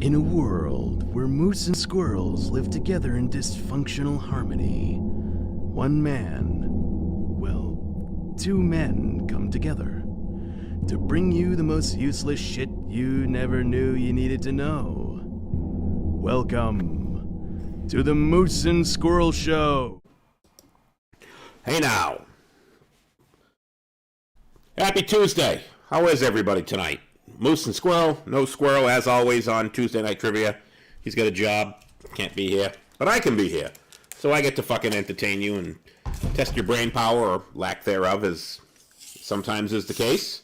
In a world where moose and squirrels live together in dysfunctional harmony, one man, well, two men come together to bring you the most useless shit you never knew you needed to know. Welcome to the Moose and Squirrel Show. Hey now. Happy Tuesday. How is everybody tonight? Moose and Squirrel. No Squirrel, as always, on Tuesday Night Trivia. He's got a job. Can't be here. But I can be here. So I get to fucking entertain you and test your brain power, or lack thereof, as sometimes is the case.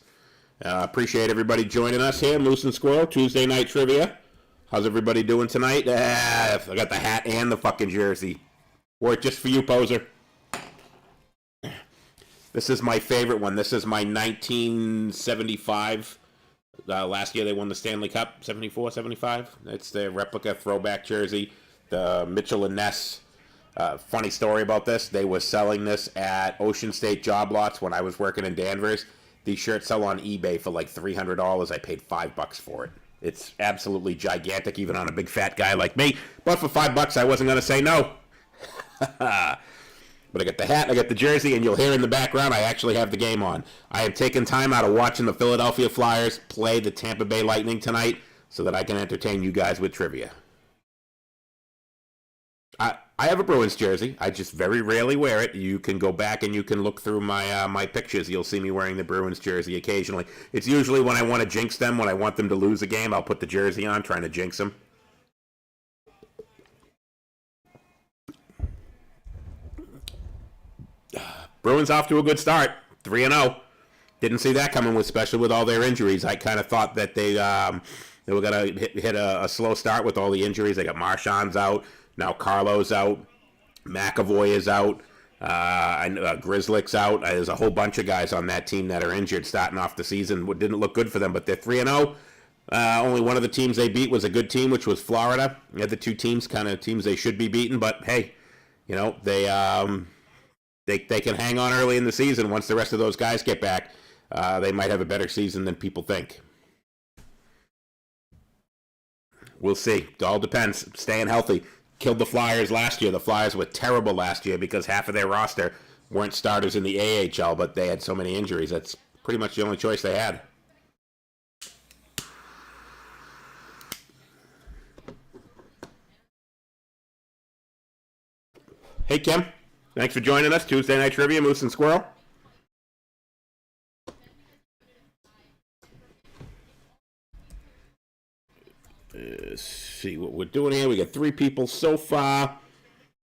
Appreciate everybody joining us here. Moose and Squirrel, Tuesday Night Trivia. How's everybody doing tonight? I got the hat and the fucking jersey. Wore it just for you, poser. This is my favorite one. This is my 1975. Last year they won the Stanley Cup, 74, 75. It's the replica throwback jersey. The Mitchell and Ness. Funny story about this. They were selling this at Ocean State job lots when I was working in Danvers. These shirts sell on eBay for like $300. I paid $5 for it. It's absolutely gigantic, even on a big fat guy like me. But for $5, I wasn't going to say no. But I got the hat, I got the jersey, and you'll hear in the background I actually have the game on. I have taken time out of watching the Philadelphia Flyers play the Tampa Bay Lightning tonight so that I can entertain you guys with trivia. I have a Bruins jersey. I just very rarely wear it. You can go back and you can look through my pictures. You'll see me wearing the Bruins jersey occasionally. It's usually when I want to jinx them, when I want them to lose a game, I'll put the jersey on, trying to jinx them. Bruins off to a good start, 3-0. Didn't see that coming, especially with all their injuries. I kind of thought that they were going to hit a slow start with all the injuries. They got Marchand's out, now Carlo's out, McAvoy is out, Grizzlick's out. There's a whole bunch of guys on that team that are injured starting off the season. It didn't look good for them, but they're 3-0. Only one of the teams they beat was a good team, which was Florida. The other two teams, kind of teams they should be beaten, but hey, you know, they can hang on early in the season. Once the rest of those guys get back, they might have a better season than people think. We'll see. It all depends. Staying healthy. Killed the Flyers last year. The Flyers were terrible last year because half of their roster weren't starters in the AHL, but they had so many injuries. That's pretty much the only choice they had. Hey, Kim. Thanks for joining us. Tuesday Night Trivia, Moose and Squirrel. Let's see what we're doing here. We got 3 people so far.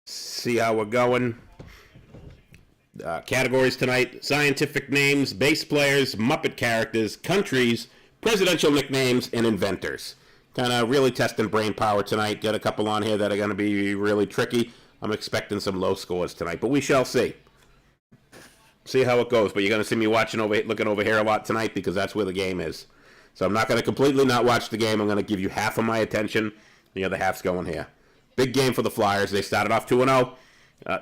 See how we're going. Categories tonight: scientific names, bass players, Muppet characters, countries, presidential nicknames, and inventors. Kind of really testing brain power tonight. Got a couple on here that are going to be really tricky. I'm expecting some low scores tonight, but we shall see. See how it goes. But you're going to see me looking over here a lot tonight because that's where the game is. So I'm not going to completely not watch the game. I'm going to give you half of my attention. The other half's going here. Big game for the Flyers. They started off 2-0.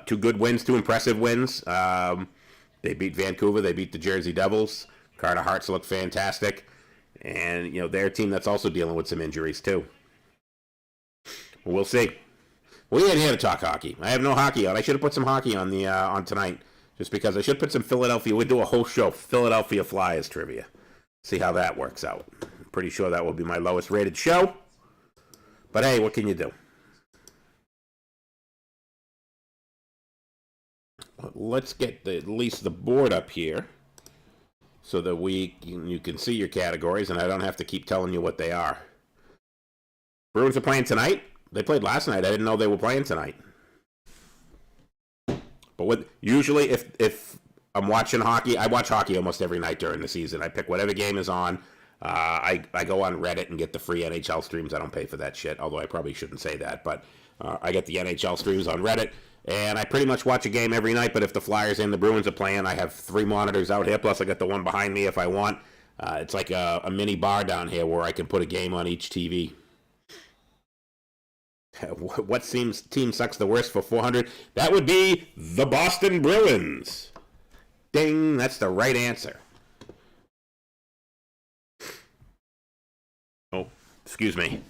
2 good wins, 2 impressive wins. They beat Vancouver. They beat the Jersey Devils. Carter Hart's looked fantastic. And, you know, they're a team that's also dealing with some injuries, too. We'll see. We ain't here to talk hockey. I have no hockey on. I should have put some hockey on the on tonight, just because I should put some Philadelphia. We'd do a whole show, Philadelphia Flyers trivia. See how that works out. I'm pretty sure that will be my lowest rated show. But hey, what can you do? Let's get at least the board up here so that you can see your categories, and I don't have to keep telling you what they are. Bruins are playing tonight. They played last night. I didn't know they were playing tonight. But usually if I'm watching hockey, I watch hockey almost every night during the season. I pick whatever game is on. I go on Reddit and get the free NHL streams. I don't pay for that shit, although I probably shouldn't say that. But I get the NHL streams on Reddit, and I pretty much watch a game every night. But if the Flyers and the Bruins are playing, I have 3 monitors out here, plus I got the one behind me if I want. It's like a mini bar down here where I can put a game on each TV. What team sucks the worst for 400? That would be the Boston Bruins. Ding, that's the right answer. Oh, Excuse me.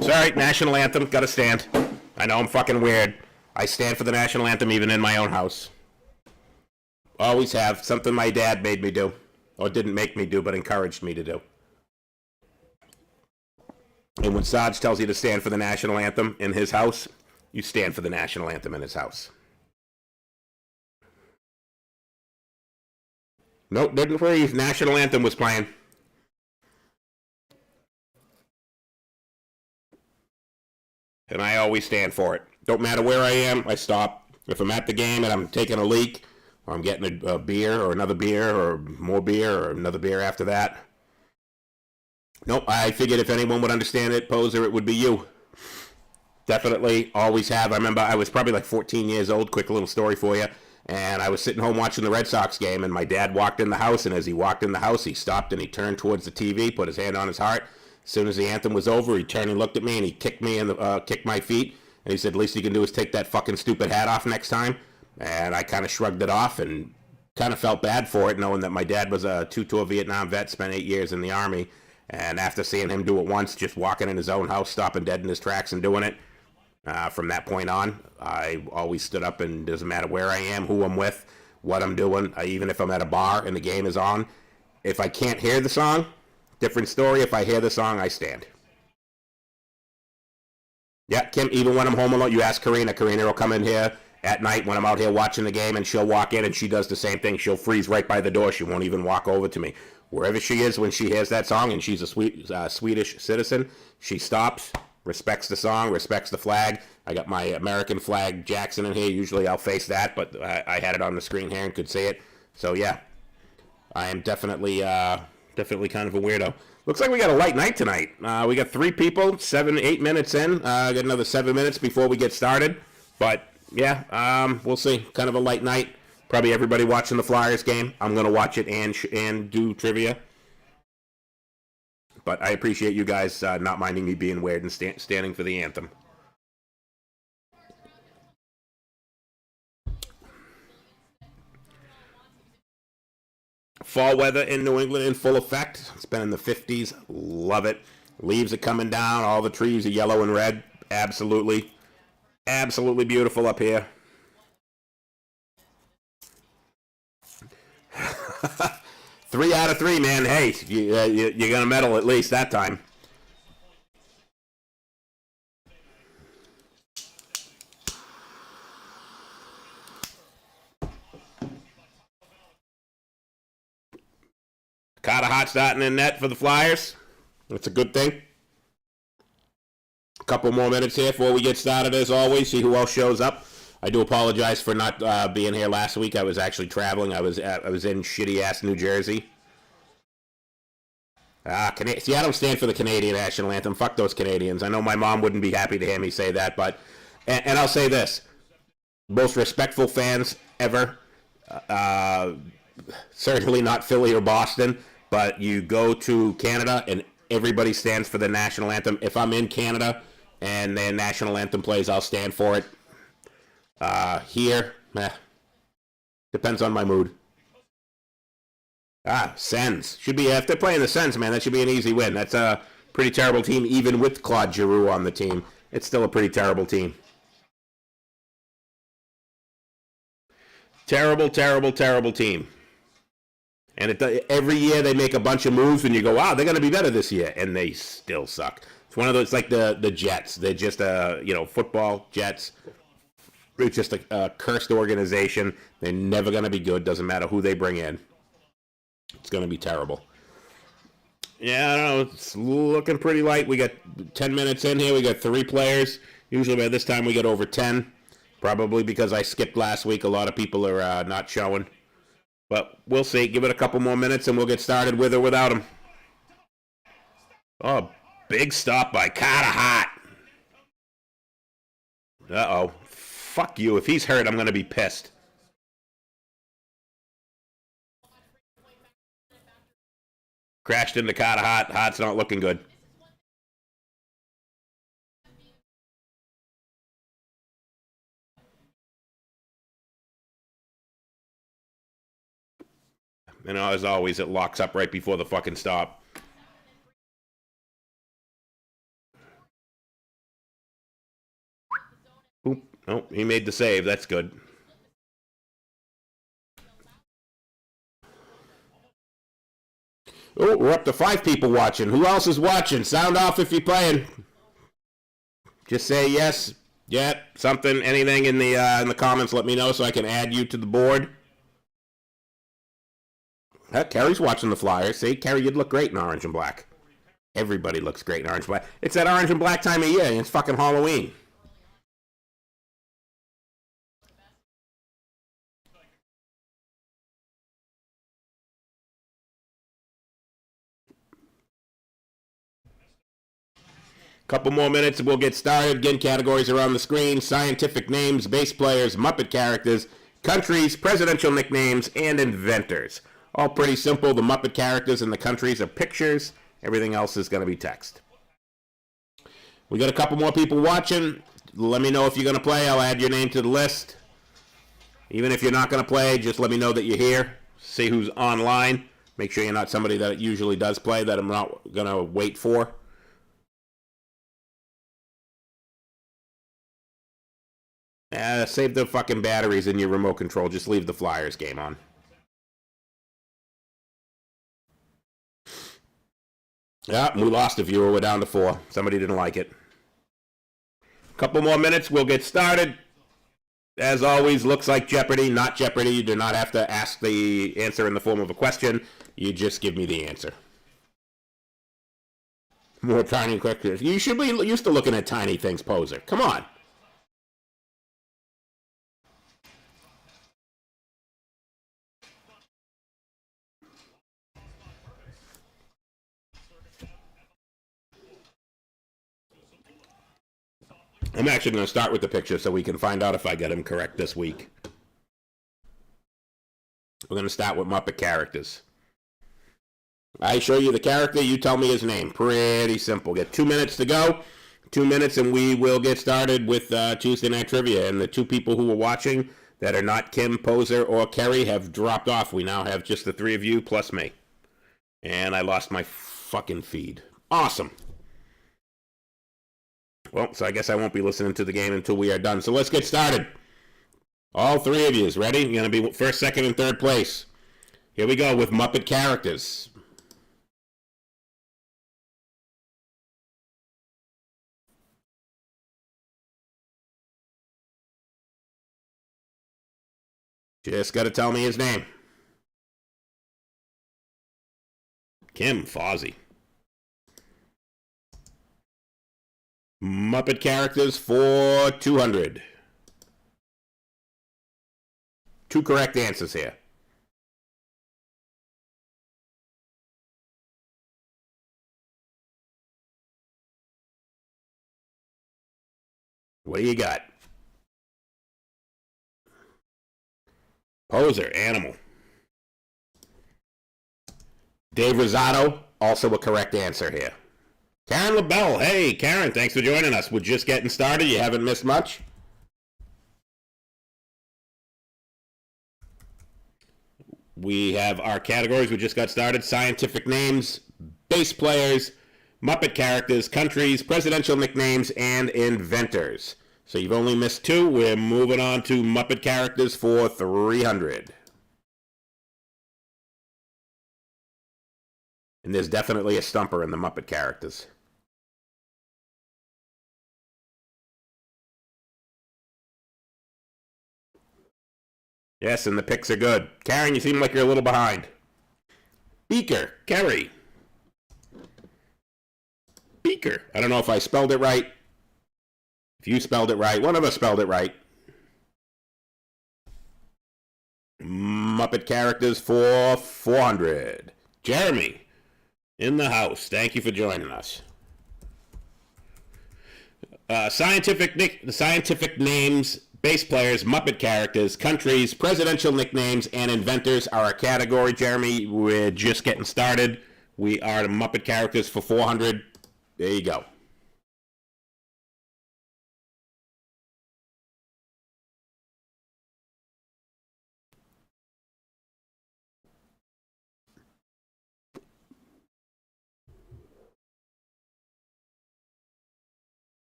Sorry, national anthem, gotta stand. I know I'm fucking weird. I stand for the national anthem even in my own house. Always have. Something my dad made me do. Or didn't make me do, but encouraged me to do. And when Sarge tells you to stand for the national anthem in his house, you stand for the national anthem in his house. Nope, didn't freeze. National anthem was playing. And I always stand for it. Don't matter where I am, I stop. If I'm at the game and I'm taking a leak, or I'm getting a beer, or another beer, or more beer, or another beer after that. Nope, I figured if anyone would understand it, Poser, it would be you. Definitely, always have. I remember I was probably like 14 years old, quick little story for you, and I was sitting home watching the Red Sox game, and my dad walked in the house, and as he walked in the house, he stopped and he turned towards the TV, put his hand on his heart. As soon as the anthem was over, he turned and looked at me, and he kicked me in the kicked my feet, and he said, least you can do is take that fucking stupid hat off next time. And I kind of shrugged it off and kind of felt bad for it, knowing that my dad was a two-tour Vietnam vet, spent 8 years in the Army, and after seeing him do it once, just walking in his own house, stopping dead in his tracks and doing it, from that point on, I always stood up, and it doesn't matter where I am, who I'm with, what I'm doing, even if I'm at a bar and the game is on, if I can't hear the song, different story. If I hear the song, I stand. Yeah, Kim, even when I'm home alone, you ask Karina. Karina will come in here at night when I'm out here watching the game, and she'll walk in, and she does the same thing. She'll freeze right by the door. She won't even walk over to me. Wherever she is when she hears that song, and she's a Swedish citizen, she stops, respects the song, respects the flag. I got my American flag Jackson in here. Usually I'll face that, but I had it on the screen here and could see it. So, yeah, I am definitely kind of a weirdo. Looks like we got a light night tonight. We got 3 people, 8 minutes in. Got another 7 minutes before we get started. But, yeah, we'll see. Kind of a light night. Probably everybody watching the Flyers game. I'm going to watch it and do trivia. But I appreciate you guys not minding me being weird and standing for the anthem. Fall weather in New England in full effect. It's been in the 50s. Love it. Leaves are coming down. All the trees are yellow and red. Absolutely. Absolutely beautiful up here. 3 out of 3, man. Hey, you're going to medal at least that time. Carter Hart starting in net for the Flyers. That's a good thing. A couple more minutes here before we get started, as always. See who else shows up. I do apologize for not being here last week. I was actually traveling. I was in shitty-ass New Jersey. See, I don't stand for the Canadian national anthem. Fuck those Canadians. I know my mom wouldn't be happy to hear me say that, but... And I'll say this. Most respectful fans ever. Certainly not Philly or Boston, but you go to Canada and everybody stands for the national anthem. If I'm in Canada and their national anthem plays, I'll stand for it. Here, depends on my mood. Sens. Should be, if they're playing the Sens, man, that should be an easy win. That's a pretty terrible team, even with Claude Giroux on the team. It's still a pretty terrible team. Terrible, terrible, terrible team. And every year they make a bunch of moves, and you go, wow, they're going to be better this year, and they still suck. It's one of those, like the Jets. They're just football Jets. It's just a cursed organization. They're never going to be good. Doesn't matter who they bring in. It's going to be terrible. Yeah, I don't know. It's looking pretty light. We got 10 minutes in here. We got 3 players. Usually by this time we get over 10. Probably because I skipped last week. A lot of people are not showing. But we'll see. Give it a couple more minutes and we'll get started with or without him. Oh, big stop by Carter Hart. Uh-oh. Fuck you. If he's hurt, I'm going to be pissed. Crashed into Carter Hart. Hart's not looking good. And as always, it locks up right before the fucking stop. Oop. Oh, he made the save. That's good. Oh, we're up to 5 people watching. Who else is watching? Sound off if you're playing. Just say yes, yeah, something, anything in the comments. Let me know so I can add you to the board. Kerry's watching the Flyers. See, Kerry, you'd look great in orange and black. Everybody looks great in orange and black. It's that orange and black time of year, and it's fucking Halloween. Couple more minutes and we'll get started. Again, categories are on the screen. Scientific names, base players, Muppet characters, countries, presidential nicknames, and inventors. All pretty simple. The Muppet characters and the countries are pictures. Everything else is going to be text. We got a couple more people watching. Let me know if you're going to play. I'll add your name to the list. Even if you're not going to play, just let me know that you're here. See who's online. Make sure you're not somebody that usually does play that I'm not going to wait for. Save the fucking batteries in your remote control. Just leave the Flyers game on. Yeah, we lost a viewer. We're down to 4. Somebody didn't like it. Couple more minutes. We'll get started. As always, looks like Jeopardy. Not Jeopardy. You do not have to ask the answer in the form of a question. You just give me the answer. More tiny questions. You should be used to looking at tiny things, poser. Come on. I'm actually going to start with the picture so we can find out if I get him correct this week. We're going to start with Muppet characters. I show you the character, you tell me his name. Pretty simple. Get 2 minutes to go. 2 minutes and we will get started with Tuesday Night Trivia. And the 2 people who are watching that are not Kim, Poser, or Kerry have dropped off. We now have just the 3 of you plus me. And I lost my fucking feed. Awesome. Well, so I guess I won't be listening to the game until we are done. So let's get started. All 3 of you is ready? You're going to be first, second, and third place. Here we go with Muppet characters. Just got to tell me his name. Kim Fozzie. Muppet characters for 200. 2 correct answers here. What do you got? Poser, animal. Dave Rosado, also a correct answer here. Karen LaBelle, hey Karen, thanks for joining us. We're just getting started. You haven't missed much. We have our categories. We just got started. Scientific names, base players, Muppet characters, countries, presidential nicknames, and inventors. So you've only missed 2. We're moving on to Muppet characters for 300. And there's definitely a stumper in the Muppet characters. Yes, and the picks are good. Karen, you seem like you're a little behind. Beaker, Kerry. Beaker. I don't know if I spelled it right. If you spelled it right, one of us spelled it right. Muppet characters for 400. Jeremy, in the house. Thank you for joining us. The scientific names, bass players, Muppet characters, countries, presidential nicknames, and inventors are our category, Jeremy. We're just getting started. We are the Muppet characters for 400. There you go.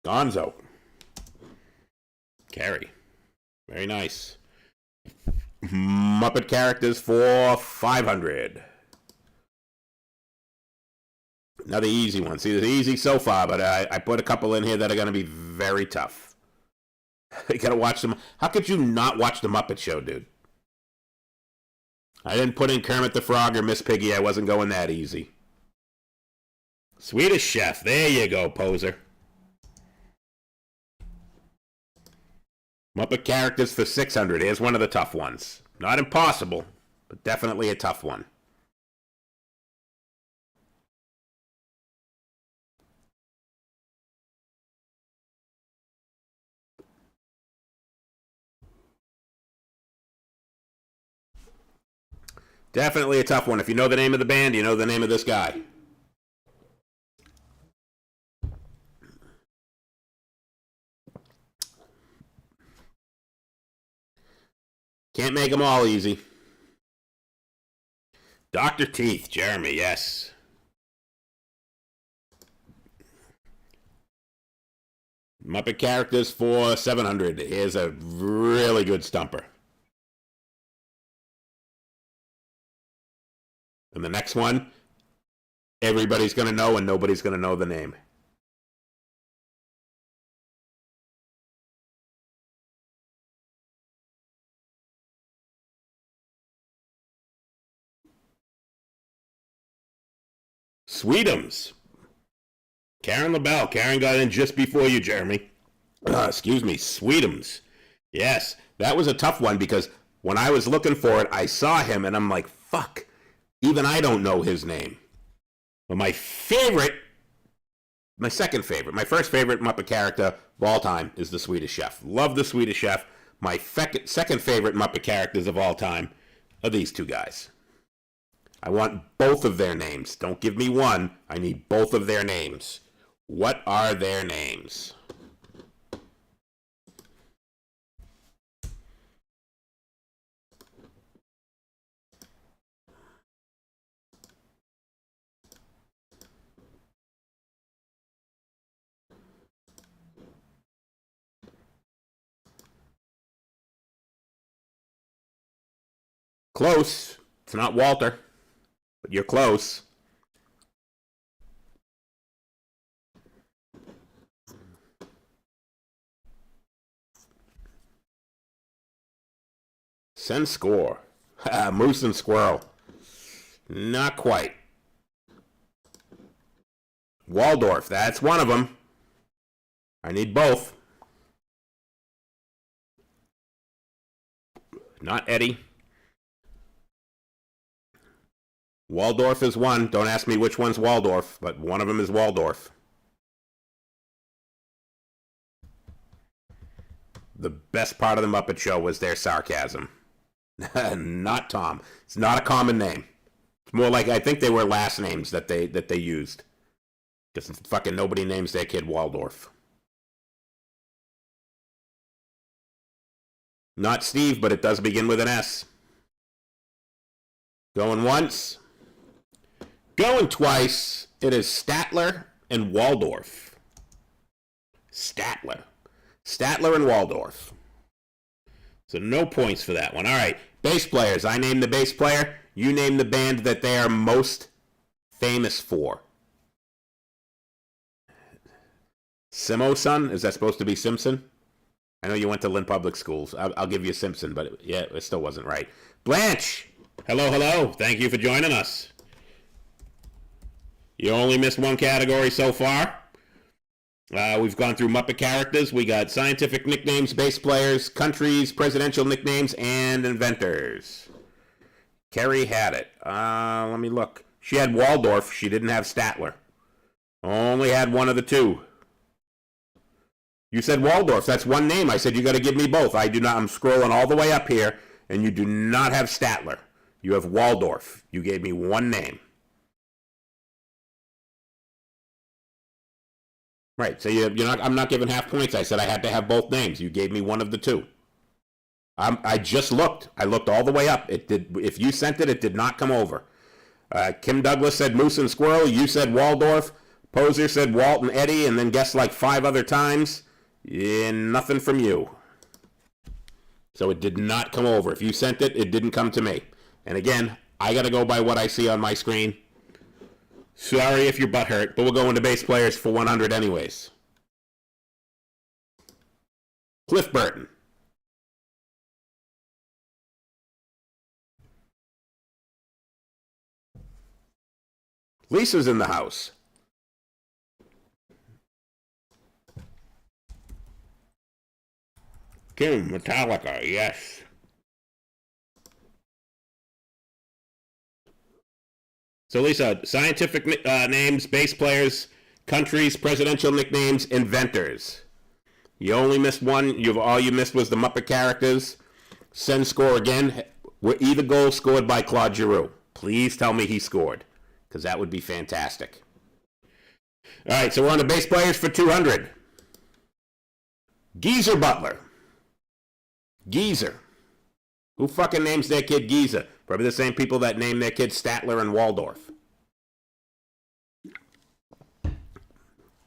Gonzo. Carrie. Very nice. Muppet characters for 500. Another easy one. See, it's easy so far, but I put a couple in here that are going to be very tough. You got to watch them. How could you not watch the Muppet Show, dude? I didn't put in Kermit the Frog or Miss Piggy. I wasn't going that easy. Swedish Chef. There you go, poser. Muppet characters for 600. Here's one of the tough ones. Not impossible, but definitely a tough one. Definitely a tough one. If you know the name of the band, you know the name of this guy. Can't make them all easy. Dr. Teeth, Jeremy, yes. Muppet characters for 700. Here's a really good stumper. And the next one, everybody's going to know and nobody's going to know the name. Sweetums. Karen LaBelle. Karen got in just before you, Jeremy. Excuse me, Sweetums. Yes, that was a tough one because when I was looking for it, I saw him and I'm like, fuck. Even I don't know his name. But my second favorite, my first favorite Muppet character of all time is the Swedish Chef. Love the Swedish Chef. My second favorite Muppet characters of all time are these two guys. I want both of their names. Don't give me one. I need both of their names. What are their names? Close. It's not Walter, but you're close. Send score. Moose and Squirrel. Not quite. Waldorf, that's one of them. I need both. Not Eddie. Waldorf is one. Don't ask me which one's Waldorf, but one of them is Waldorf. The best part of the Muppet Show was their sarcasm. Not Tom. It's not a common name. It's more like, I think they were last names that they used. Because fucking nobody names their kid Waldorf. Not Steve, but it does begin with an S. Going once. Going twice. It is Statler and Waldorf. Statler and Waldorf. So no points for that one. All right. Bass players. I named the bass player. You name the band that they are most famous for. Simo-san? Is that supposed to be Simpson? I know you went to Lynn Public Schools. I'll give you Simpson, but it still wasn't right. Blanche! Hello, hello. Thank you for joining us. You only missed one category so far. We've gone through Muppet characters. We got scientific nicknames, bass players, countries, presidential nicknames, and inventors. Carrie had it. Let me look. She had Waldorf. She didn't have Statler. Only had one of the two. You said Waldorf. That's one name. I said you got to give me both. I do not. I'm scrolling all the way up here, and you do not have Statler. You have Waldorf. You gave me one name. Right. So you're not. I'm not giving half points. I said I had to have both names. You gave me one of the two. I just looked. I looked all the way up. It did. If you sent it, it did not come over. Kim Douglas said Moose and Squirrel. You said Waldorf. Poser said Walt and Eddie, and then guessed like 5 other times. And nothing from you. So it did not come over. If you sent it, it didn't come to me. And again, I got to go by what I see on my screen. Sorry if your butt hurt, but we'll go into bass players for 100 anyways. Cliff Burton. Lisa's in the house. Kim, Metallica, yes. So Lisa, scientific names, bass players, countries, presidential nicknames, inventors. You only missed one. All you missed was the Muppet characters. Send score again. Were either goals scored by Claude Giroux? Please tell me he scored, because that would be fantastic. All right, so we're on the bass players for 200. Geezer Butler. Geezer. Who fucking names their kid Geezer? Probably the same people that name their kids Statler and Waldorf.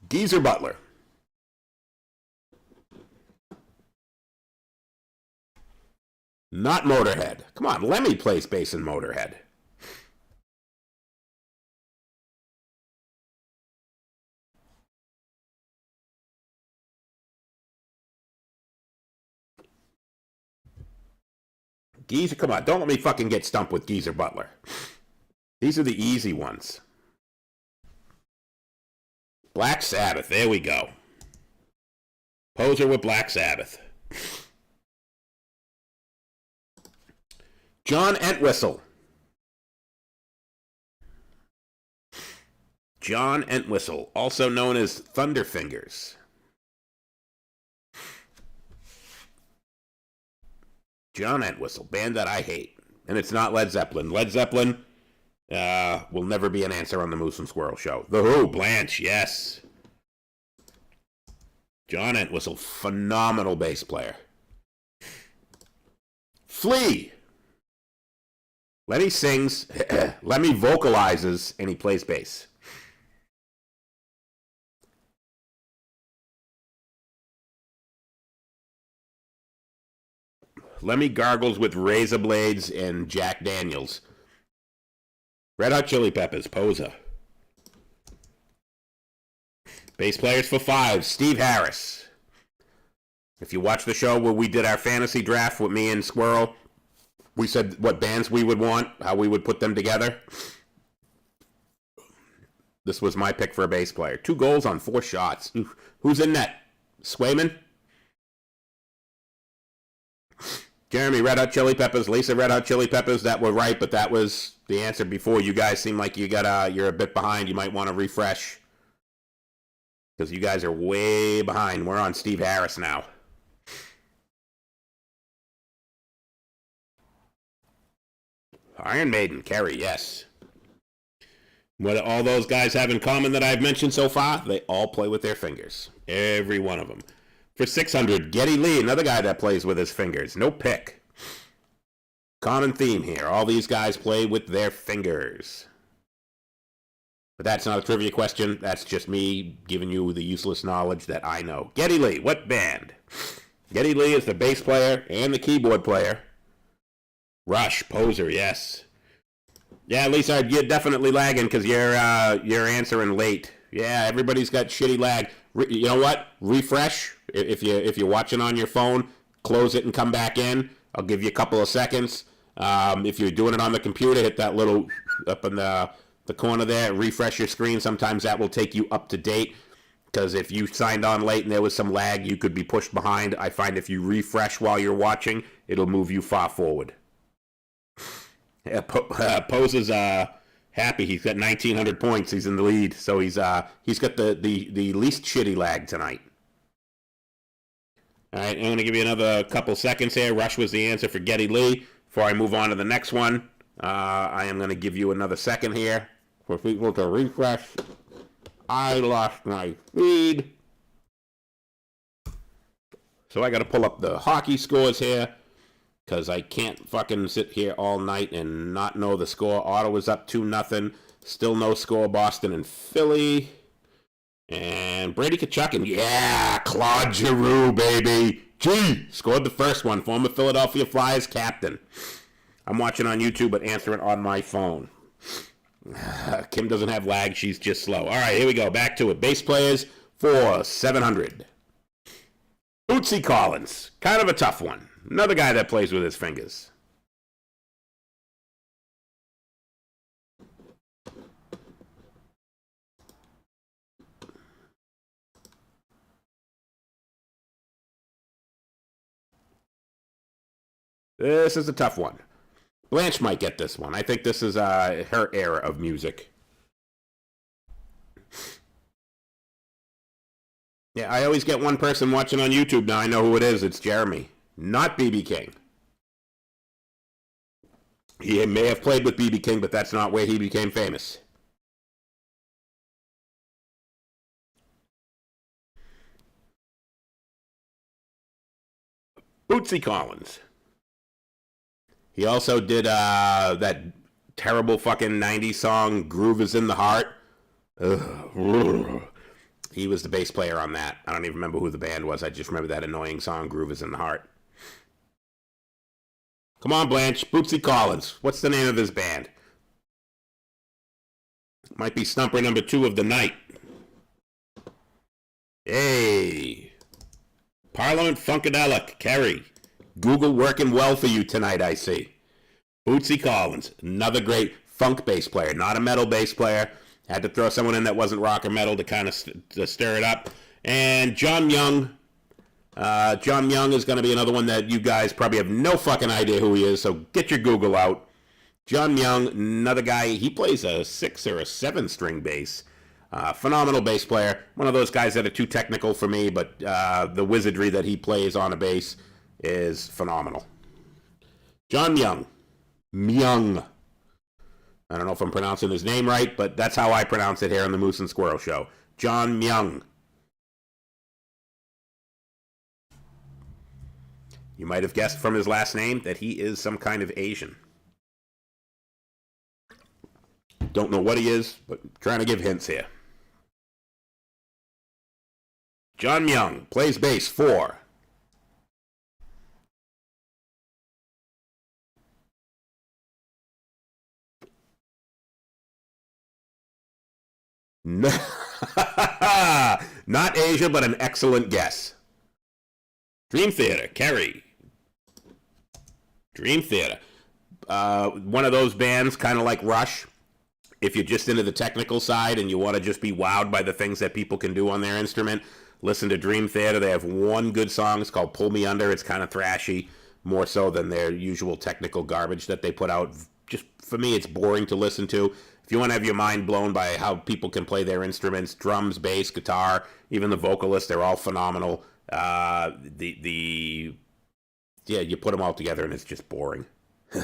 Geezer Butler. Not Motorhead. Come on, Lemmy plays bass in Motorhead. Geezer, come on, don't let me fucking get stumped with Geezer Butler. These are the easy ones. Black Sabbath, there we go. Poser with Black Sabbath. John Entwistle. John Entwistle, also known as Thunderfingers. John Entwistle, band that I hate. And it's not Led Zeppelin. Led Zeppelin will never be an answer on the Moose and Squirrel show. The Who, Blanche, yes. John Entwistle, phenomenal bass player. Flea. Lemmy sings, Lemmy vocalizes, and he plays bass. Lemmy gargles with razor blades and Jack Daniels. Red Hot Chili Peppers, Poser. Bass players for 5, Steve Harris. If you watch the show where we did our fantasy draft with me and Squirrel, we said what bands we would want, how we would put them together. This was my pick for a bass player. 2 goals on 4 shots. Who's in net? Swayman? Jeremy, Red Hot Chili Peppers. Lisa, Red Hot Chili Peppers. That were right, but that was the answer before. You guys seem like you're a bit behind. You might want to refresh, because you guys are way behind. We're on Steve Harris now. Iron Maiden, Kerry, yes. What all those guys have in common that I've mentioned so far? They all play with their fingers. Every one of them. For 600, Geddy Lee, another guy that plays with his fingers. No pick. Common theme here. All these guys play with their fingers. But that's not a trivia question. That's just me giving you the useless knowledge that I know. Geddy Lee, what band? Geddy Lee is the bass player and the keyboard player. Rush, Poser, yes. Yeah, Lisa, you're definitely lagging because you're answering late. Yeah, everybody's got shitty lag. You know what? Refresh if you're watching on your phone. Close it and come back in. I'll give you a couple of seconds. If you're doing it on the computer, hit that little up in the corner there. Refresh your screen. Sometimes that will take you up to date. Because if you signed on late and there was some lag, you could be pushed behind. I find if you refresh while you're watching, it'll move you far forward. Yeah, Pose is happy. He's got 1,900 points. He's in the lead, so he's got the least shitty lag tonight. All right, I'm going to give you another couple seconds here. Rush was the answer for Geddy Lee. Before I move on to the next one, I am going to give you another second here for people to refresh. I lost my feed. So I got to pull up the hockey scores here because I can't fucking sit here all night and not know the score. Ottawa's up 2-0. Still no score. Boston and Philly. And Brady Tkachuk and yeah, Claude Giroux, baby. Gee, scored the first one. Former Philadelphia Flyers captain. I'm watching on YouTube but answering on my phone. Kim doesn't have lag. She's just slow. All right, here we go. Back to it. Base players for 700. Bootsy Collins. Kind of a tough one. Another guy that plays with his fingers. This is a tough one. Blanche might get this one. I think this is her era of music. Yeah, I always get one person watching on YouTube now. I know who it is. It's Jeremy. Not B.B. King. He may have played with B.B. King, but that's not where he became famous. Bootsy Collins. He also did that terrible fucking 90s song, Groove is in the Heart. Ugh. He was the bass player on that. I don't even remember who the band was. I just remember that annoying song, Groove is in the Heart. Come on, Blanche. Bootsy Collins. What's the name of his band? Might be Stumper number 2 of the night. Hey. Parliament Funkadelic. Kerry. Google working well for you tonight, I see. Bootsy Collins, another great funk bass player, not a metal bass player. Had to throw someone in that wasn't rock or metal to kind of to stir it up. And John Young. John Young is going to be another one that you guys probably have no fucking idea who he is, so get your Google out. John Young, another guy, he plays a 6 or a 7 string bass. Phenomenal bass player. One of those guys that are too technical for me, but the wizardry that he plays on a bass is phenomenal. John Young. Myung. I don't know if I'm pronouncing his name right, but that's how I pronounce it here on the Moose and Squirrel Show. John Myung. You might have guessed from his last name that he is some kind of Asian. Don't know what he is, but I'm trying to give hints here. John Myung plays bass for not Asia, but an excellent guess. Dream Theater, Kerry. Dream Theater. One of those bands, kind of like Rush. If you're just into the technical side and you want to just be wowed by the things that people can do on their instrument, listen to Dream Theater. They have one good song. It's called Pull Me Under. It's kind of thrashy, more so than their usual technical garbage that they put out. Just, for me, it's boring to listen to. If you want to have your mind blown by how people can play their instruments, drums, bass, guitar, even the vocalists, they're all phenomenal. Yeah, you put them all together and it's just boring.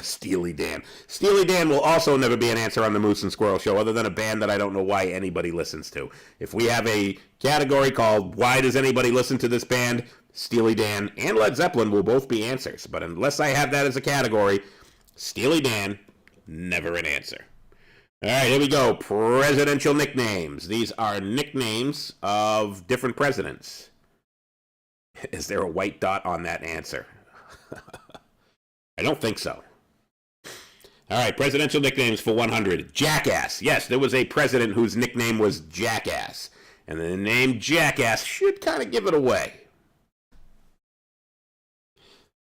Steely Dan. Steely Dan will also never be an answer on the Moose and Squirrel Show, other than a band that I don't know why anybody listens to. If we have a category called Why Does Anybody Listen to This Band, Steely Dan and Led Zeppelin will both be answers. But unless I have that as a category, Steely Dan, never an answer. All right, here we go. Presidential nicknames. These are nicknames of different presidents. Is there a white dot on that answer? I don't think so. All right, presidential nicknames for 100. Jackass. Yes, there was a president whose nickname was Jackass. And the name Jackass should kind of give it away.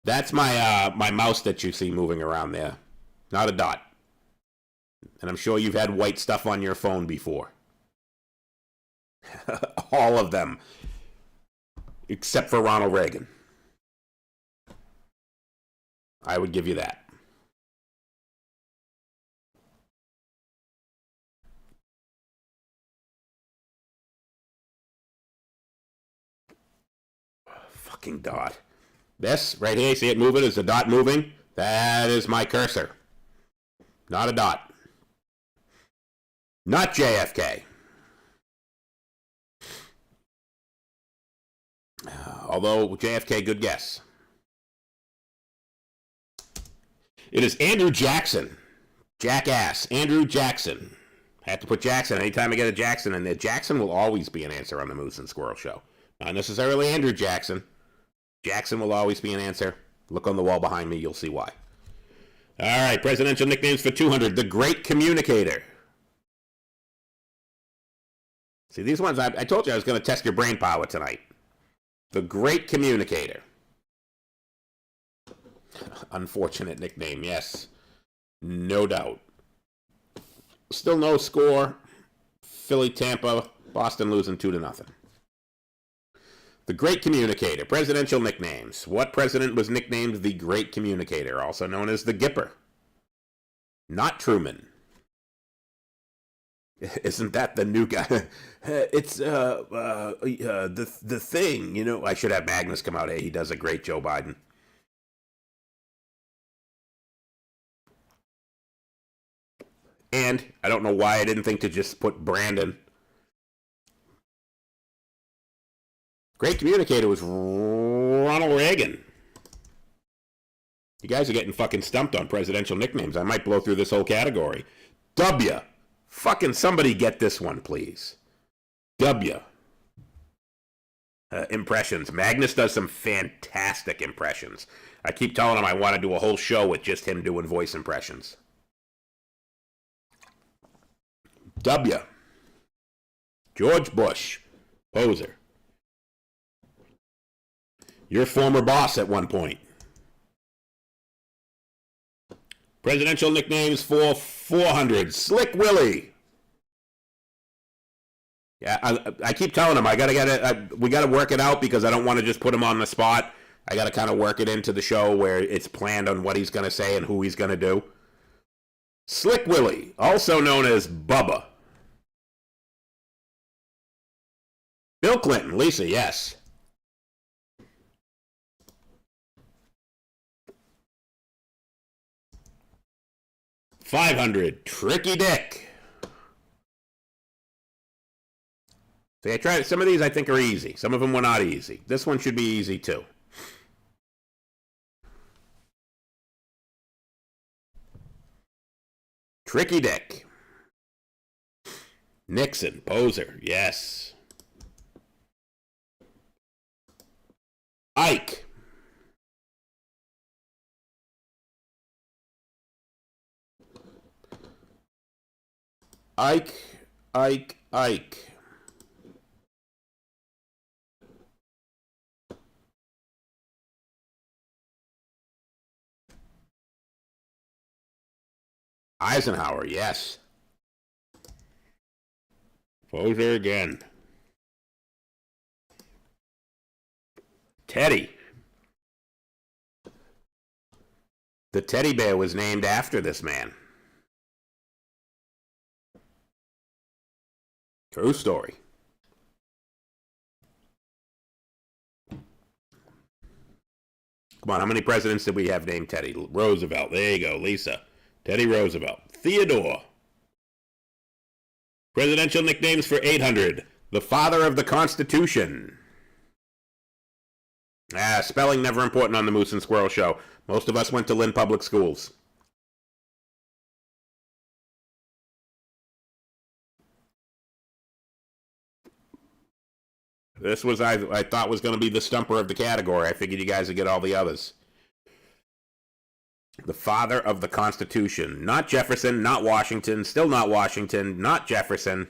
That's my mouse that you see moving around there. Not a dot. And I'm sure you've had white stuff on your phone before. All of them. Except for Ronald Reagan. I would give you that. Fucking dot. This right here, see it moving? Is the dot moving? That is my cursor. Not a dot. Not JFK. Although JFK, good guess. It is Andrew Jackson. Jackass. Andrew Jackson. I have to put Jackson. Anytime I get a Jackson in there, Jackson will always be an answer on the Moose and Squirrel Show. Not necessarily Andrew Jackson. Jackson will always be an answer. Look on the wall behind me, you'll see why. All right, presidential nicknames for 200. The Great Communicator. See, these ones, I told you I was going to test your brain power tonight. The Great Communicator. Unfortunate nickname, yes. No doubt. Still no score. Philly, Tampa, Boston losing 2-0. The Great Communicator. Presidential nicknames. What president was nicknamed the Great Communicator, also known as the Gipper? Not Truman. Isn't that the new guy? It's the thing. You know, I should have Magnus come out here. He does a great Joe Biden. And I don't know why I didn't think to just put Brandon. Great Communicator was Ronald Reagan. You guys are getting fucking stumped on presidential nicknames. I might blow through this whole category. W. Fucking somebody get this one, please. W. Impressions. Magnus does some fantastic impressions. I keep telling him I want to do a whole show with just him doing voice impressions. W. George Bush. Poser. Your former boss at one point. Presidential nicknames for 400. Slick Willie. Yeah, I keep telling him we got to work it out because I don't want to just put him on the spot. I got to kind of work it into the show where it's planned on what he's going to say and who he's going to do. Slick Willie, also known as Bubba. Bill Clinton, Lisa, yes. $500, Tricky Dick. See, I tried some of these. I think are easy. Some of them were not easy. This one should be easy too. Tricky Dick. Nixon, Poser, yes. Ike. Ike. Eisenhower, yes. Poser again. Teddy. The teddy bear was named after this man. True story. Come on, how many presidents did we have named Teddy? Roosevelt. There you go, Lisa. Teddy Roosevelt. Theodore. Presidential nicknames for 800. The father of the Constitution. Spelling never important on the Moose and Squirrel Show. Most of us went to Lynn Public Schools. This was, I thought was going to be the stumper of the category. I figured you guys would get all the others. The father of the Constitution. Not Jefferson, not Washington, still not Washington, not Jefferson.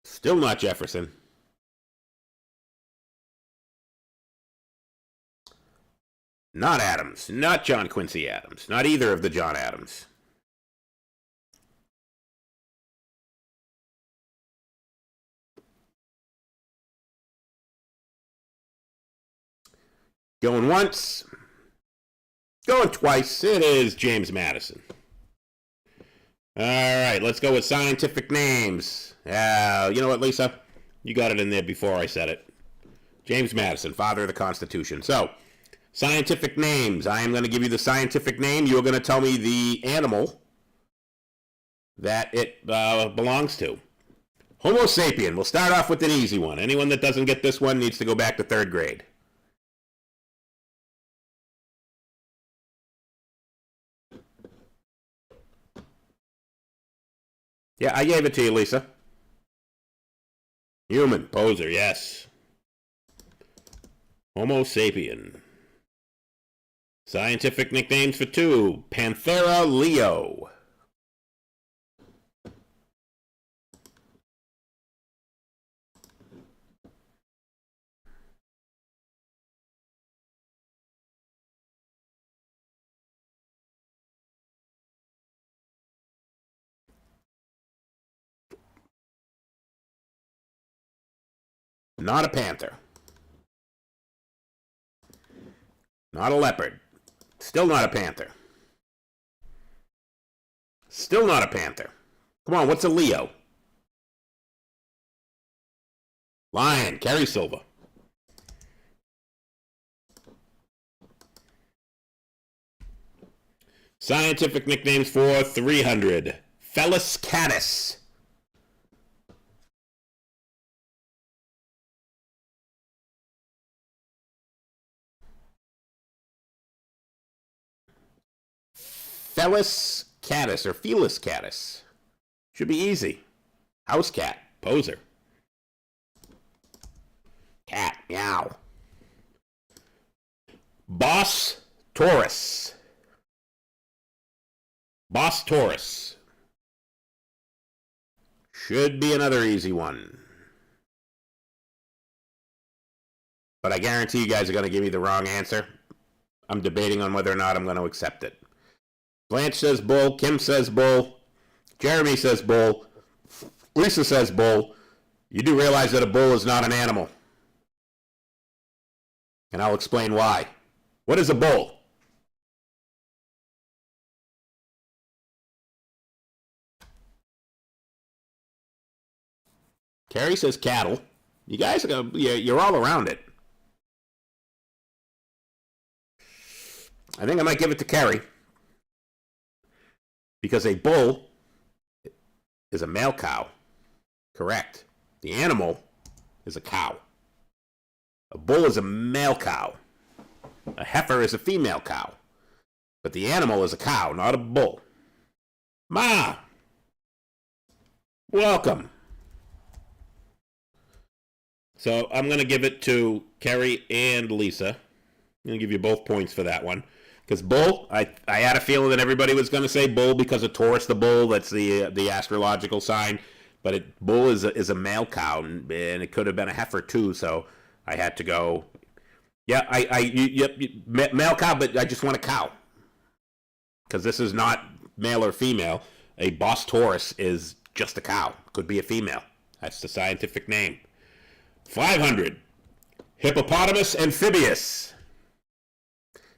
Still not Jefferson. Not Adams. Not John Quincy Adams. Not either of the John Adams. Going once. Going twice. It is James Madison. All right, let's go with scientific names. You know what, Lisa? You got it in there before I said it. James Madison, father of the Constitution. So, scientific names. I am going to give you the scientific name. You're going to tell me the animal that it belongs to. Homo sapien. We'll start off with an easy one. Anyone that doesn't get this one needs to go back to 3rd grade. Yeah, I gave it to you, Lisa. Human. Poser, yes. Homo sapien. Scientific nicknames for 2. Panthera leo. Not a panther. Not a leopard. Still not a panther. Still not a panther. Come on, what's a Leo? Lion. Kerry Silva. Scientific nicknames for 300. Felis catus. Felis catus or Felis catus. Should be easy. House cat. Poser. Cat. Meow. Boss Taurus. Boss Taurus. Should be another easy one. But I guarantee you guys are going to give me the wrong answer. I'm debating on whether or not I'm going to accept it. Blanche says bull. Kim says bull. Jeremy says bull. Lisa says bull. You do realize that a bull is not an animal. And I'll explain why. What is a bull? Carrie says cattle. You guys are you're all around it. I think I might give it to Carrie. Because a bull is a male cow. Correct. The animal is a cow. A bull is a male cow. A heifer is a female cow. But the animal is a cow, not a bull. Ma! Welcome. So I'm going to give it to Kerry and Lisa. I'm going to give you both points for that one. Because bull, I had a feeling that everybody was going to say bull because of Taurus the bull. That's the astrological sign. But bull is a male cow, and it could have been a heifer too. So I had to go. Yeah, male cow, but I just want a cow. Because this is not male or female. A Boss Taurus is just a cow. Could be a female. That's the scientific name. 500. Hippopotamus amphibious.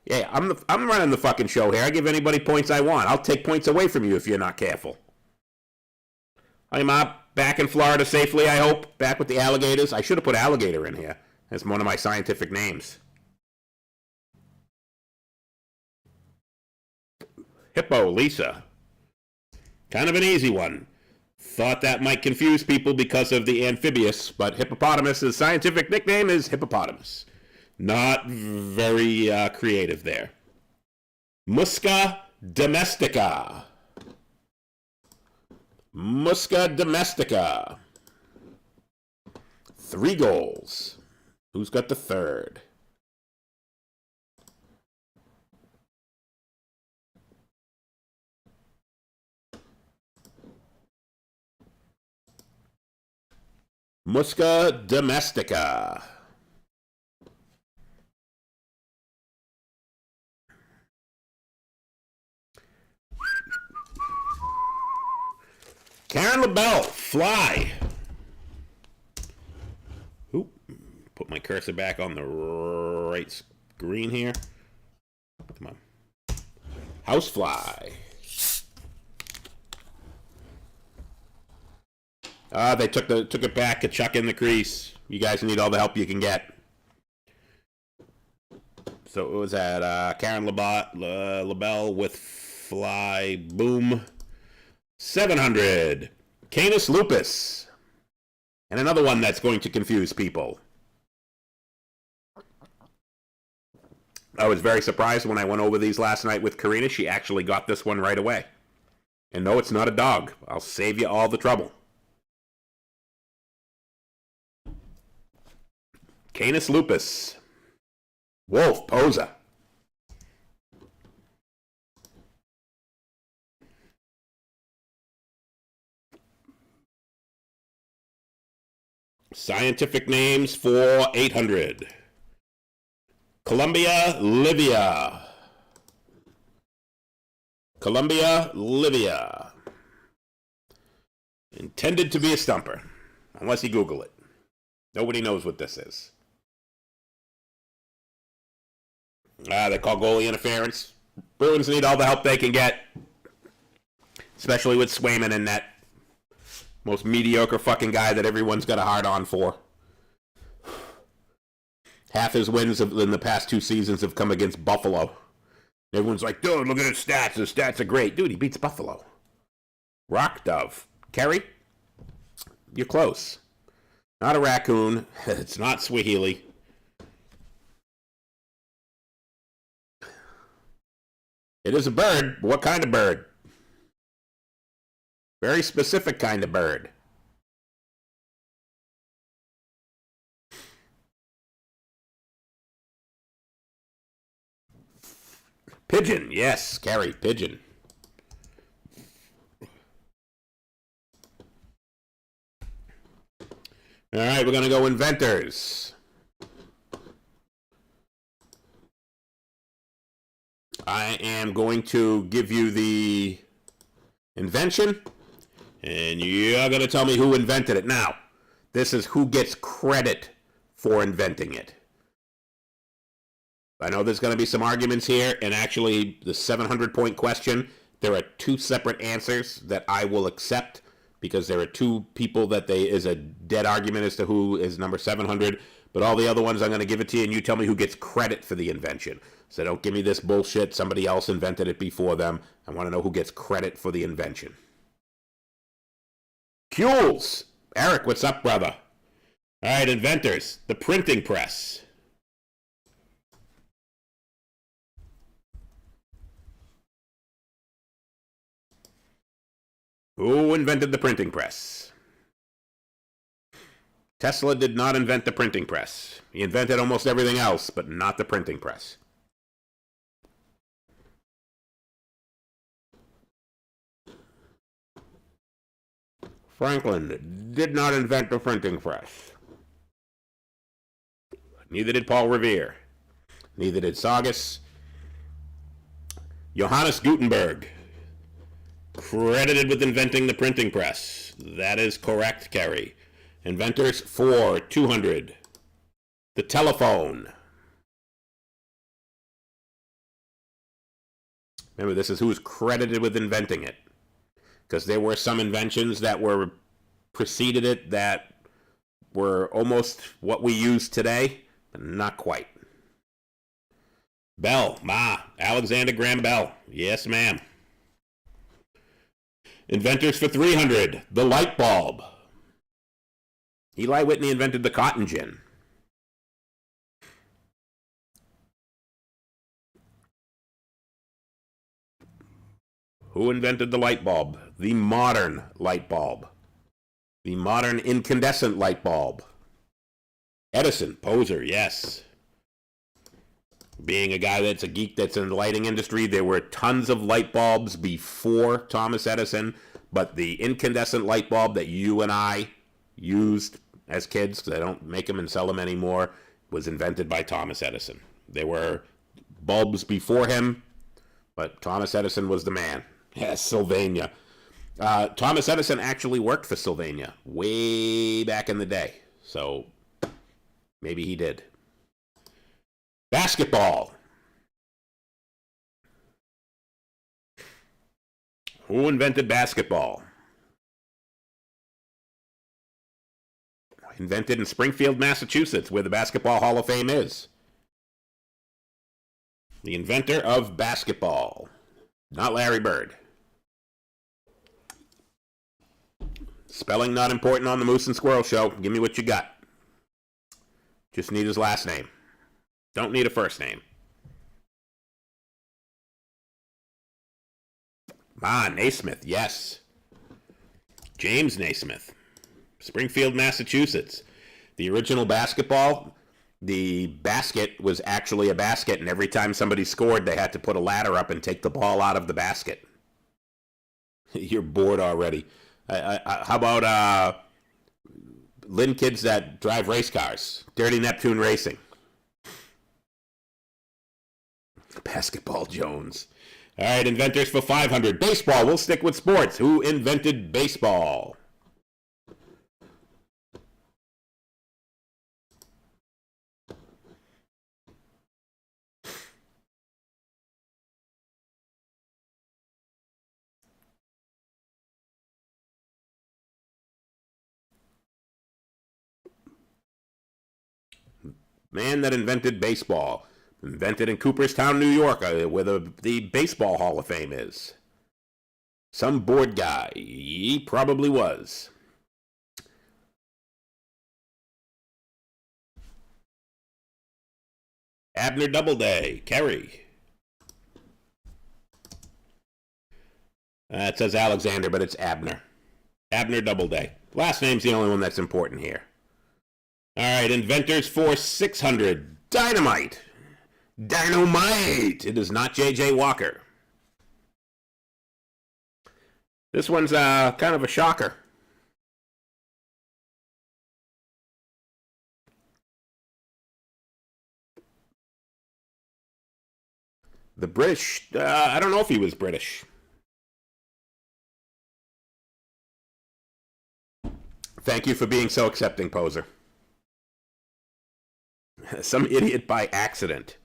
Yeah, I'm running the fucking show here. I give anybody points I want. I'll take points away from you if you're not careful. I'm back in Florida safely, I hope. Back with the alligators. I should have put alligator in here. That's one of my scientific names. Hippo, Lisa. Kind of an easy one. Thought that might confuse people because of the amphibious, but hippopotamus's scientific nickname is hippopotamus. Not very creative there. Musca domestica. Musca domestica. 3 goals. Who's got the third? Musca Domestica. Karen LaBelle, Fly. Oop, put my cursor back on the right screen here. Come on. Housefly. They took it back to Chuck in the crease. You guys need all the help you can get. So it was at Karen LaBelle with Fly. Boom. 700. Canis Lupus. And another one that's going to confuse people. I was very surprised when I went over these last night with Karina. She actually got this one right away. And no, it's not a dog. I'll save you all the trouble. Canis Lupus. Wolf Posa. Scientific names for 800. Columbia Livia. Columbia Livia. Intended to be a stumper. Unless you Google it. Nobody knows what this is. They call goalie interference. Bruins need all the help they can get. Especially with Swayman in net. Most mediocre fucking guy that everyone's got a hard on for. Half his wins in the past 2 seasons have come against Buffalo. Everyone's like, dude, look at his stats. His stats are great. Dude, he beats Buffalo. Rock Dove. Kerry, you're close. Not a raccoon. It's not Swahili. It is a bird. What kind of bird? Very specific kind of bird. Pigeon. Yes, Carrie, pigeon. All right, we're going to go inventors. I am going to give you the invention, and you're going to tell me who invented it. Now, this is who gets credit for inventing it. I know there's going to be some arguments here, and actually, the 700-point question, there are 2 separate answers that I will accept, because there are 2 people that is a dead argument as to who is number 700, but all the other ones I'm going to give it to you, and you tell me who gets credit for the invention. So don't give me this bullshit, somebody else invented it before them. I want to know who gets credit for the invention. Kules! Eric, what's up, brother? All right, inventors. The printing press. Who invented the printing press? Tesla did not invent the printing press. He invented almost everything else, but not the printing press. Franklin did not invent the printing press. Neither did Paul Revere. Neither did Saugus. Johannes Gutenberg, credited with inventing the printing press. That is correct, Kerry. Inventors for 200. The telephone. Remember, this is who's credited with inventing it. Because there were some inventions that were preceded it that were almost what we use today, but not quite. Bell, Alexander Graham Bell. Yes, ma'am. Inventors for 300. The light bulb. Eli Whitney invented the cotton gin. Who invented the light bulb? The modern light bulb. The modern incandescent light bulb. Edison, poser, yes. Being a guy that's a geek that's in the lighting industry, there were tons of light bulbs before Thomas Edison, but the incandescent light bulb that you and I used as kids, because they don't make them and sell them anymore, was invented by Thomas Edison. There were bulbs before him, but Thomas Edison was the man. Yes, Sylvania. Thomas Edison actually worked for Sylvania way back in the day, so maybe he did. Basketball. Who invented basketball? Invented in Springfield, Massachusetts, where the Basketball Hall of Fame is. The inventor of basketball. Not Larry Bird. Spelling not important on the Moose and Squirrel Show. Give me what you got. Just need his last name. Don't need a first name. Naismith, yes. James Naismith. Springfield, Massachusetts. The original basketball, the basket was actually a basket, and every time somebody scored, they had to put a ladder up and take the ball out of the basket. You're bored already. How about Lynn kids that drive race cars? Dirty Neptune Racing. Basketball Jones. All right, inventors for 500. Baseball. We'll stick with sports. Who invented baseball? Man that invented baseball. Invented in Cooperstown, New York, where the Baseball Hall of Fame is. Some bored guy. He probably was. Abner Doubleday. Kerry. It says Alexander, but it's Abner. Abner Doubleday. Last name's the only one that's important here. All right, inventors for 600. Dynamite. Dynamite! It is not J.J. Walker. This one's kind of a shocker. The British, I don't know if he was British. Thank you for being so accepting, poser. Some idiot by accident.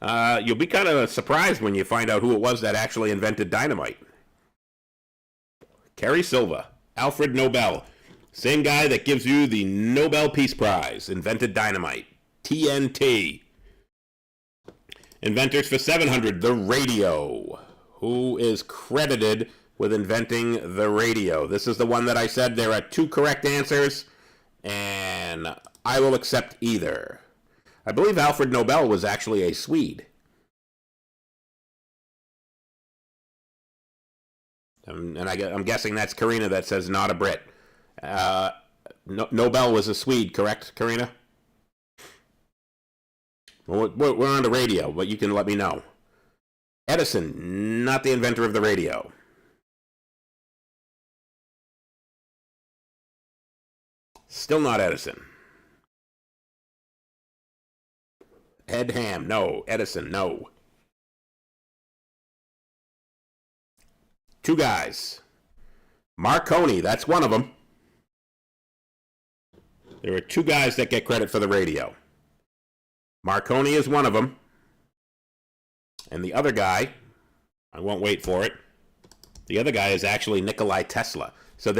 You'll be kind of surprised when you find out who it was that actually invented dynamite. Kerry Silva, Alfred Nobel, same guy that gives you the Nobel Peace Prize, invented dynamite. TNT. Inventors for 700, the radio. Who is credited with inventing the radio? This is the one that I said there are 2 correct answers, and I will accept either. I believe Alfred Nobel was actually a Swede. And I'm guessing that's Karina that says not a Brit. Nobel was a Swede, correct, Karina? We're on the radio, but you can let me know. Edison, not the inventor of the radio. Still not Edison. Ed Ham, no. Edison, no. 2 guys. Marconi, that's one of them. There are 2 guys that get credit for the radio. Marconi is one of them. And the other guy, I won't wait for it. The other guy is actually Nikola Tesla. So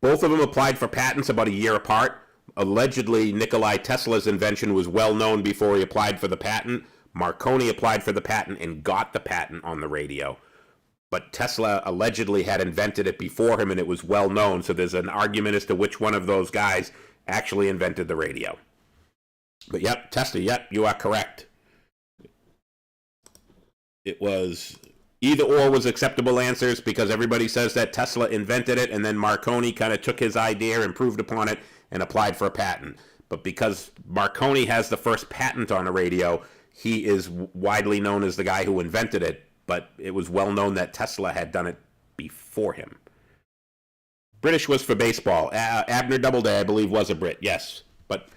both of them applied for patents about a year apart. Allegedly, Nikola Tesla's invention was well known before he applied for the patent. Marconi applied for the patent and got the patent on the radio. But Tesla allegedly had invented it before him, and it was well known. So there's an argument as to which one of those guys actually invented the radio. But yep, Tesla, yep, you are correct. It was either or was acceptable answers because everybody says that Tesla invented it, and then Marconi kind of took his idea, improved upon it, and applied for a patent. but because Marconi has the first patent on a radio, he is widely known as the guy who invented it, but it was well known that Tesla had done it before him. British was for baseball. Abner Doubleday, I believe, was a Brit, yes, but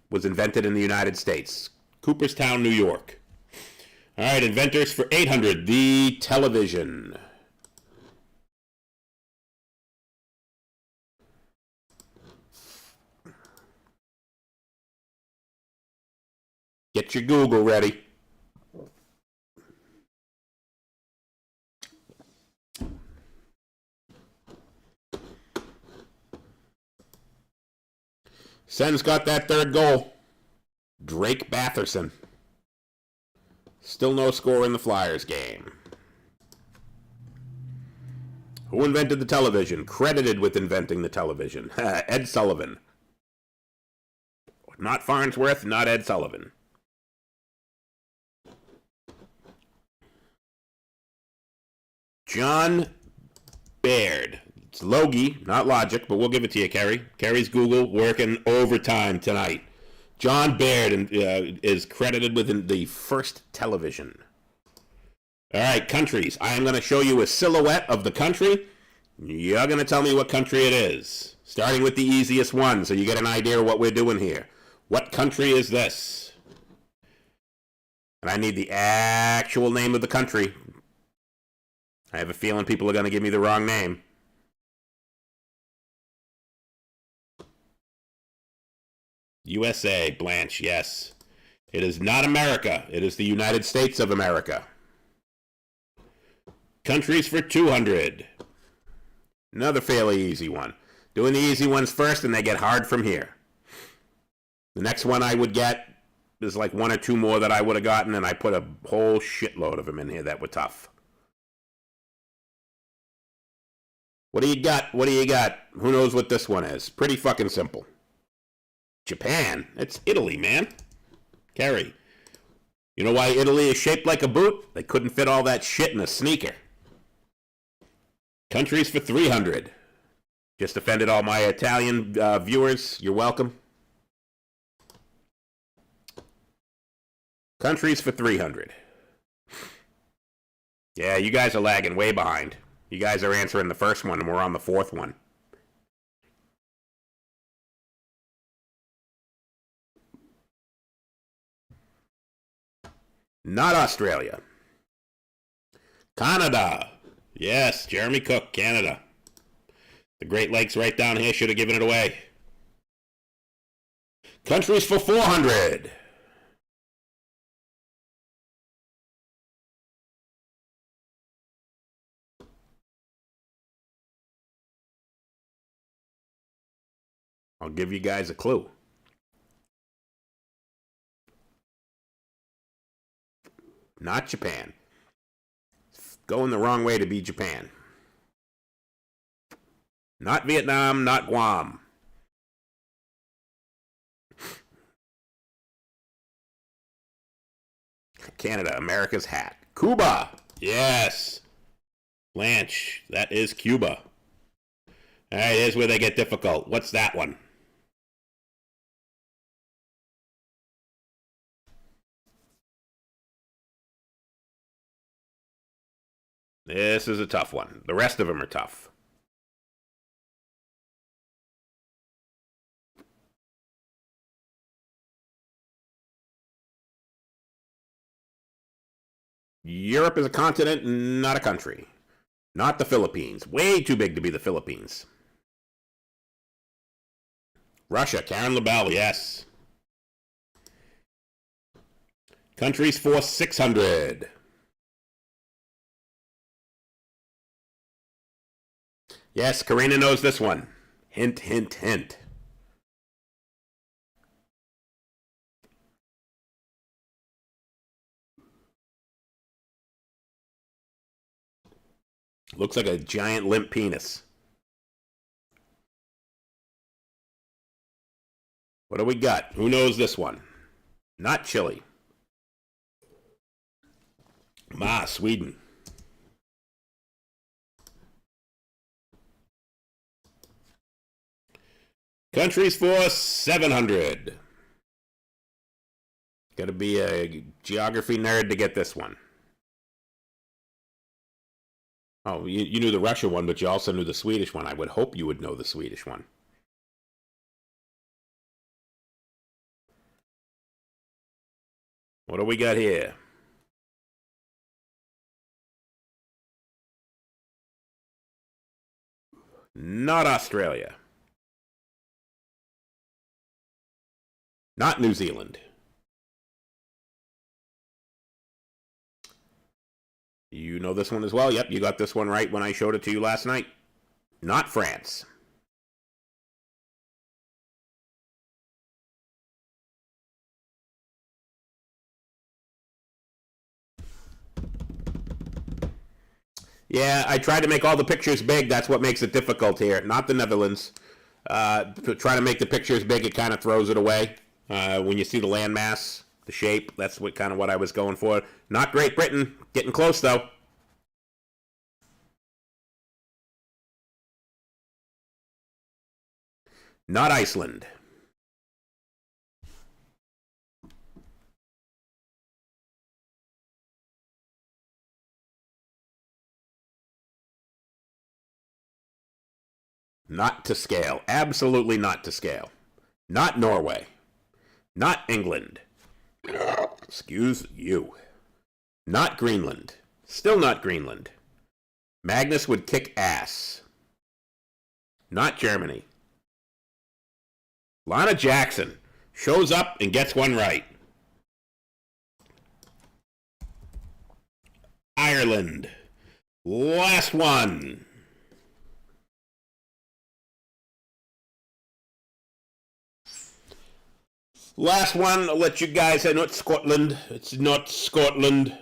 was invented in the United States. Cooperstown, New York. All right, inventors for 800, the television. Get your Google ready. Sen's got that third goal. Drake Batherson. Still no score in the Flyers game. Who invented the television? Credited with inventing the television. Ed Sullivan. Not Farnsworth, not Ed Sullivan. John Baird. It's Logie, not Logic, but we'll give it to you, Kerry. Kerry's Google working overtime tonight. John Baird is credited with the first television. All right, countries. I am going to show you a silhouette of the country. You're going to tell me what country it is, starting with the easiest one so you get an idea of what we're doing here. What country is this? And I need the actual name of the country. I have a feeling people are going to give me the wrong name. USA, Blanche, yes. It is not America. It is the United States of America. Countries for 200. Another fairly easy one. Doing the easy ones first and they get hard from here. The next one I would get is like one or two more that I would have gotten, and I put a whole shitload of them in here that were tough. What do you got? What do you got? Who knows what this one is? Pretty fucking simple. Japan. It's Italy, man. Kerry. You know why Italy is shaped like a boot? They couldn't fit all that shit in a sneaker. Countries for 300. Just offended all my Italian viewers. You're welcome. Countries for 300. Yeah, you guys are lagging way behind. You guys are answering the first one, and we're on the fourth one. Not Australia. Canada. Yes, Jeremy Cook, Canada. The Great Lakes right down here should have given it away. Countries for 400. I'll give you guys a clue. Not Japan. It's going the wrong way to be Japan. Not Vietnam, not Guam. Canada, America's hat. Cuba. Yes. Blanche, that is Cuba. All right, here's where they get difficult. What's that one? This is a tough one. The rest of them are tough. Europe is a continent, not a country. Not the Philippines. Way too big to be the Philippines. Russia, Karen LaBelle, yes. Countries for 600. Yes, Karina knows this one. Hint, hint, hint. Looks like a giant limp penis. What do we got? Who knows this one? Not Chile. Sweden. Countries for 700. Got to be a geography nerd to get this one. Oh, you knew the Russia one, but you also knew the Swedish one. I would hope you would know the Swedish one. What do we got here? Not Australia. Not New Zealand. You know this one as well. Yep, you got this one right when I showed it to you last night. Not France. Yeah, I tried to make all the pictures big. That's what makes it difficult here. Not the Netherlands. Trying to make the pictures big, it kind of throws it away. When you see the landmass, the shape, that's what kind of what I was going for. Not Great Britain. Getting close, though. Not Iceland. Not to scale. Absolutely not to scale. Not Norway. Not England. Excuse you. Not Greenland. Still not Greenland. Magnus would kick ass. Not Germany. Lana Jackson shows up and gets one right. Ireland. Last one. Last one, I'll let you guys know it's Scotland. It's not Scotland.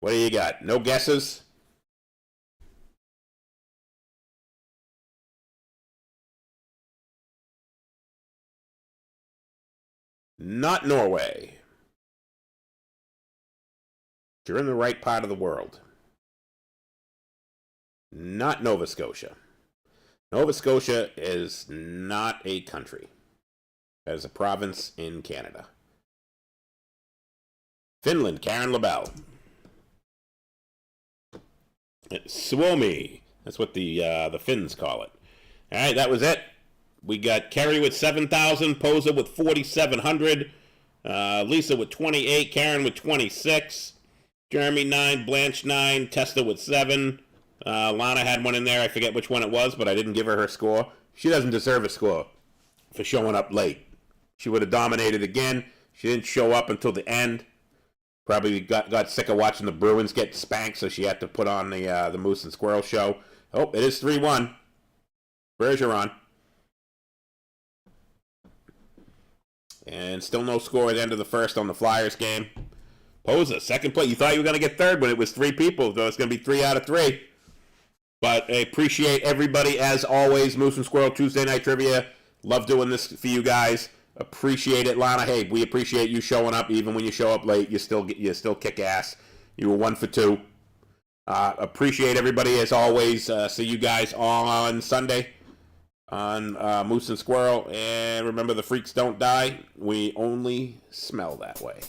What do you got? No guesses? Not Norway. You're in the right part of the world. Not Nova Scotia. Nova Scotia is not a country. That is a province in Canada. Finland, Karen LaBelle. Suomi. That's what the Finns call it. All right, that was it. We got Kerry with 7,000, Posa with 4,700, Lisa with 28, Karen with 26, Jeremy 9, Blanche 9, Testa with 7. Lana had one in there. I forget which one it was, but I didn't give her score. She doesn't deserve a score for showing up late. She would have dominated again. She didn't show up until the end. Probably got sick of watching the Bruins get spanked, so she had to put on the Moose and Squirrel show. Oh, it is 3-1. Bergeron. And still no score at the end of the first on the Flyers game. Posa, second place. You thought you were going to get third when it was 3 people, though it's going to be 3 out of 3. But I appreciate everybody, as always. Moose and Squirrel Tuesday Night Trivia. Love doing this for you guys. Appreciate it, Lana. Hey, we appreciate you showing up. Even when you show up late, you still kick ass. You were 1 for 2. Appreciate everybody, as always. See you guys on Sunday on Moose and Squirrel. And remember, the freaks don't die. We only smell that way.